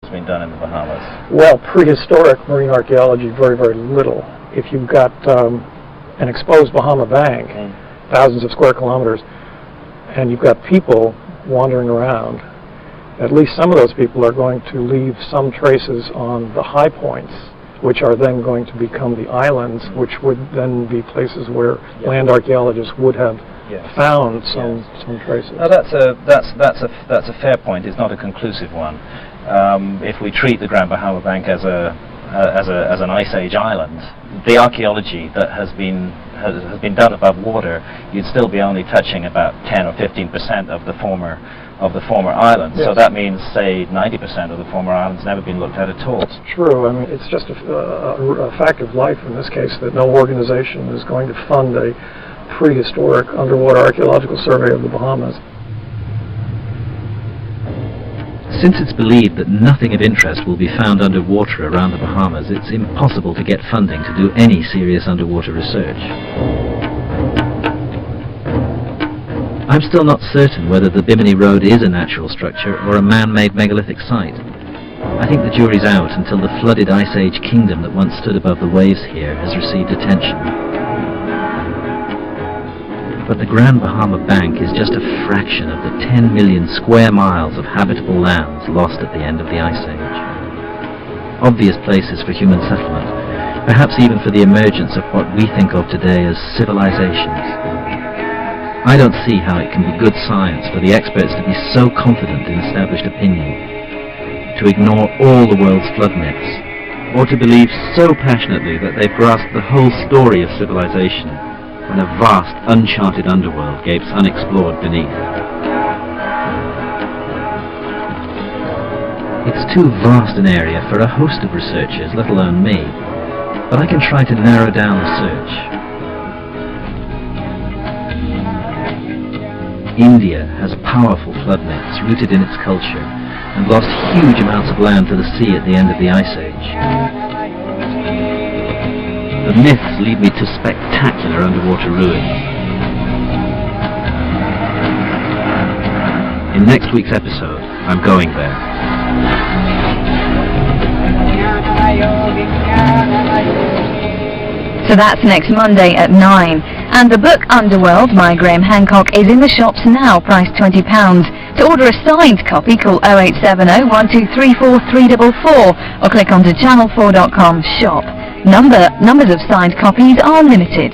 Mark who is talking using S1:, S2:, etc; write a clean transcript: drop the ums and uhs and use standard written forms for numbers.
S1: has been done in the Bahamas?
S2: Well, prehistoric marine archaeology, very, very little. If you've got an exposed Bahama bank, thousands of square kilometers, and you've got people wandering around, at least some of those people are going to leave some traces on the high points, which are then going to become the islands, which would then be places where land archaeologists would have found some traces.
S1: Now that's a fair point. It's not a conclusive one. If we treat the Grand Bahama Bank as an Ice Age island, the archaeology that has been done above water, you'd still be only touching about 10 or 15% of the former islands. Yes. So that means, say, 90% of the former islands never been looked at all.
S2: It's true. I mean, it's just a fact of life in this case that no organization is going to fund a prehistoric underwater archaeological survey of the Bahamas.
S3: Since it's believed that nothing of interest will be found underwater around the Bahamas, it's impossible to get funding to do any serious underwater research. I'm still not certain whether the Bimini Road is a natural structure or a man-made megalithic site. I think the jury's out until the flooded Ice Age kingdom that once stood above the waves here has received attention. But the Grand Bahama Bank is just a fraction of the 10 million square miles of habitable lands lost at the end of the Ice Age. Obvious places for human settlement, perhaps even for the emergence of what we think of today as civilizations. I don't see how it can be good science for the experts to be so confident in established opinion, to ignore all the world's flood myths, or to believe so passionately that they've grasped the whole story of civilization when a vast, uncharted underworld gapes unexplored beneath. It's too vast an area for a host of researchers, let alone me, but I can try to narrow down the search. India has powerful flood myths rooted in its culture and lost huge amounts of land to the sea at the end of the Ice Age. The myths lead me to spectacular underwater ruins. In next week's episode, I'm going there.
S4: So that's next Monday at 9. And the book Underworld by Graham Hancock is in the shops now, priced £20. To order a signed copy, call 0870 1234 344 or click onto channel4.com shop. Numbers of signed copies are limited.